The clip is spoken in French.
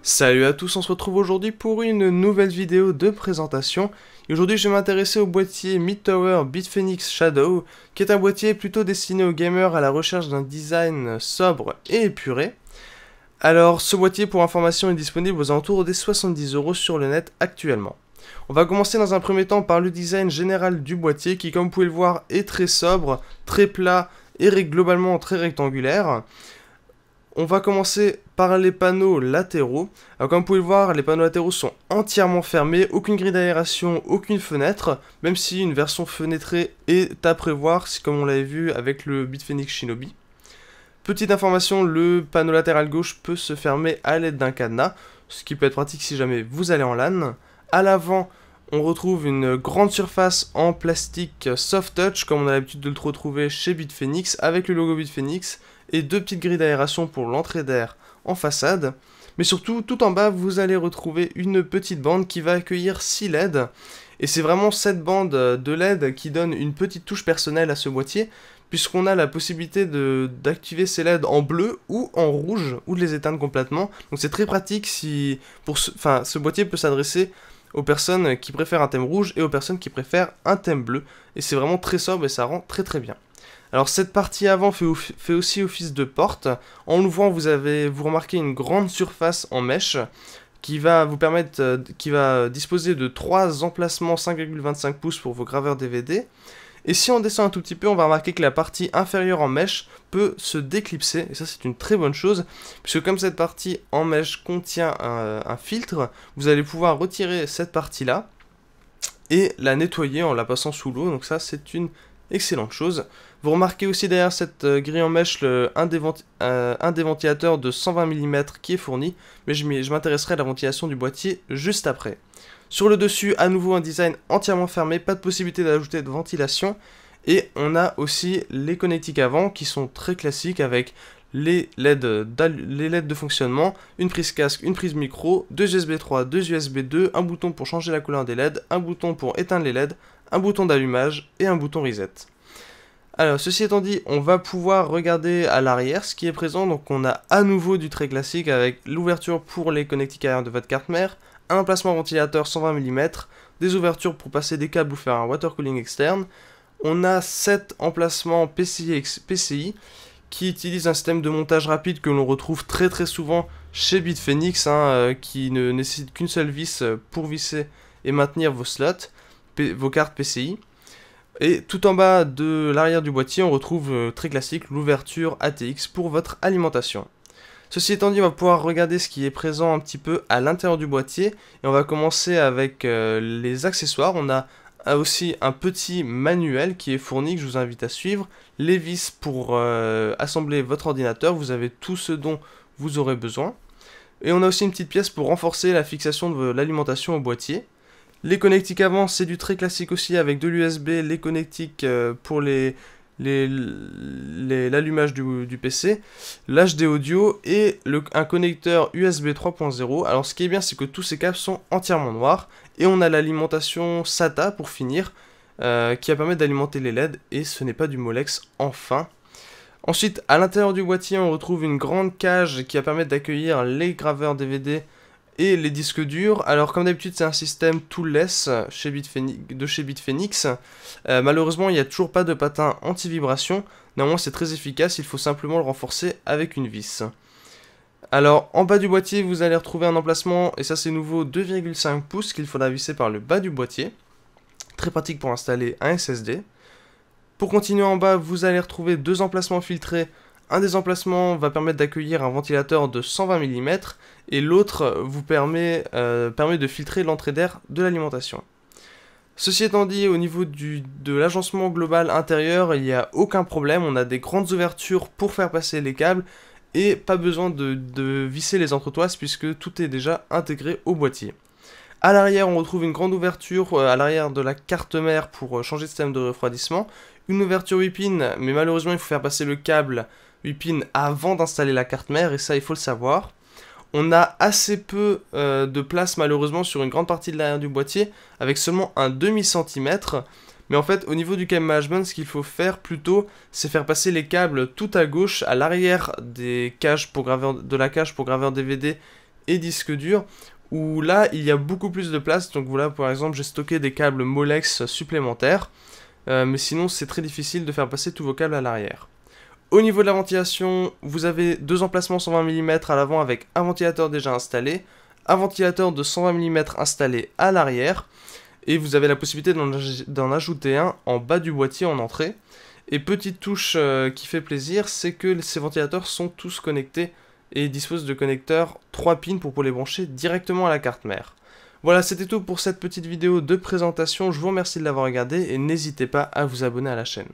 Salut à tous, on se retrouve aujourd'hui pour une nouvelle vidéo de présentation. Et aujourd'hui je vais m'intéresser au boîtier Mid-Tower Bitfenix Shadow, qui est un boîtier plutôt destiné aux gamers à la recherche d'un design sobre et épuré. Alors ce boîtier pour information est disponible aux alentours des 70 € sur le net actuellement. On va commencer dans un premier temps par le design général du boîtier qui, comme vous pouvez le voir, est très sobre, très plat et globalement très rectangulaire. On va commencer par les panneaux latéraux. Alors comme vous pouvez le voir, les panneaux latéraux sont entièrement fermés, aucune grille d'aération, aucune fenêtre, même si une version fenêtrée est à prévoir, comme on l'avait vu avec le Bitfenix Shinobi. Petite information, le panneau latéral gauche peut se fermer à l'aide d'un cadenas, ce qui peut être pratique si jamais vous allez en LAN. À l'avant, on retrouve une grande surface en plastique soft touch, comme on a l'habitude de le retrouver chez Bitfenix, avec le logo Bitfenix, et deux petites grilles d'aération pour l'entrée d'air en façade. Mais surtout, tout en bas, vous allez retrouver une petite bande qui va accueillir 6 LED. Et c'est vraiment cette bande de LED qui donne une petite touche personnelle à ce boîtier, puisqu'on a la possibilité d'activer ces LED en bleu ou en rouge, ou de les éteindre complètement. Donc c'est très pratique si... ce boîtier peut s'adresser aux personnes qui préfèrent un thème rouge et aux personnes qui préfèrent un thème bleu. Et c'est vraiment très sobre et ça rend très très bien. Alors cette partie avant fait aussi office de porte. En l'ouvrant, vous remarquez une grande surface en mèche qui va vous permettre, qui va disposer de 3 emplacements 5,25 pouces pour vos graveurs DVD. Et si on descend un tout petit peu, on va remarquer que la partie inférieure en mèche peut se déclipser, et ça c'est une très bonne chose, puisque comme cette partie en mèche contient un filtre, vous allez pouvoir retirer cette partie-là et la nettoyer en la passant sous l'eau, donc ça c'est une excellente chose. Vous remarquez aussi derrière cette grille en mèche un des ventilateurs de 120 mm qui est fourni, mais je m'intéresserai à la ventilation du boîtier juste après. Sur le dessus, à nouveau un design entièrement fermé, pas de possibilité d'ajouter de ventilation, et on a aussi les connectiques avant qui sont très classiques avec les LED de fonctionnement, une prise casque, une prise micro, 2 USB 3, 2 USB 2, un bouton pour changer la couleur des LED, un bouton pour éteindre les LED, un bouton d'allumage et un bouton reset. Alors, ceci étant dit, on va pouvoir regarder à l'arrière ce qui est présent. Donc, on a à nouveau du très classique avec l'ouverture pour les connectiques arrière de votre carte mère, un emplacement ventilateur 120 mm, des ouvertures pour passer des câbles ou faire un water cooling externe. On a 7 emplacements PCI qui utilisent un système de montage rapide que l'on retrouve très très souvent chez Bitfenix, qui ne nécessite qu'une seule vis pour visser et maintenir vos slots, vos cartes PCI. Et tout en bas de l'arrière du boîtier, on retrouve très classique l'ouverture ATX pour votre alimentation. Ceci étant dit, on va pouvoir regarder ce qui est présent un petit peu à l'intérieur du boîtier. Et on va commencer avec les accessoires. On a aussi un petit manuel qui est fourni, que je vous invite à suivre. Les vis pour assembler votre ordinateur. Vous avez tout ce dont vous aurez besoin. Et on a aussi une petite pièce pour renforcer la fixation de l'alimentation au boîtier. Les connectiques avant, c'est du très classique aussi avec de l'USB, les connectiques pour l'allumage du PC, l'HD audio et un connecteur USB 3.0. Alors ce qui est bien, c'est que tous ces câbles sont entièrement noirs et on a l'alimentation SATA pour finir qui va permettre d'alimenter les LED et ce n'est pas du Molex enfin. Ensuite, à l'intérieur du boîtier, on retrouve une grande cage qui va permettre d'accueillir les graveurs DVD et les disques durs. Alors comme d'habitude c'est un système toolless de chez Bitfenix. Malheureusement il n'y a toujours pas de patin anti-vibration. Néanmoins c'est très efficace, il faut simplement le renforcer avec une vis. Alors en bas du boîtier vous allez retrouver un emplacement, et ça c'est nouveau, 2,5 pouces qu'il faudra visser par le bas du boîtier. Très pratique pour installer un SSD. Pour continuer en bas vous allez retrouver 2 emplacements filtrés. Un des emplacements va permettre d'accueillir un ventilateur de 120 mm et l'autre vous permet de filtrer l'entrée d'air de l'alimentation. Ceci étant dit, au niveau de l'agencement global intérieur, il n'y a aucun problème. On a des grandes ouvertures pour faire passer les câbles et pas besoin de visser les entretoises puisque tout est déjà intégré au boîtier. A l'arrière, on retrouve une grande ouverture à l'arrière de la carte mère pour changer de système de refroidissement. Une ouverture 8 pins, mais malheureusement il faut faire passer le câble 8 pins avant d'installer la carte mère, et ça il faut le savoir. On a assez peu de place malheureusement sur une grande partie de l'arrière du boîtier, avec seulement un demi-centimètre. Mais en fait au niveau du câble management, ce qu'il faut faire plutôt, c'est faire passer les câbles tout à gauche, à l'arrière de la cage pour graveur DVD et disque dur, où là il y a beaucoup plus de place. Donc voilà, par exemple, j'ai stocké des câbles Molex supplémentaires, mais sinon c'est très difficile de faire passer tous vos câbles à l'arrière. Au niveau de la ventilation, vous avez deux emplacements 120 mm à l'avant avec un ventilateur déjà installé, un ventilateur de 120 mm installé à l'arrière, et vous avez la possibilité d'en ajouter un en bas du boîtier en entrée. Et petite touche qui fait plaisir, c'est que ces ventilateurs sont tous connectés et disposent de connecteurs 3 pins pour les brancher directement à la carte mère. Voilà, c'était tout pour cette petite vidéo de présentation. Je vous remercie de l'avoir regardé et n'hésitez pas à vous abonner à la chaîne.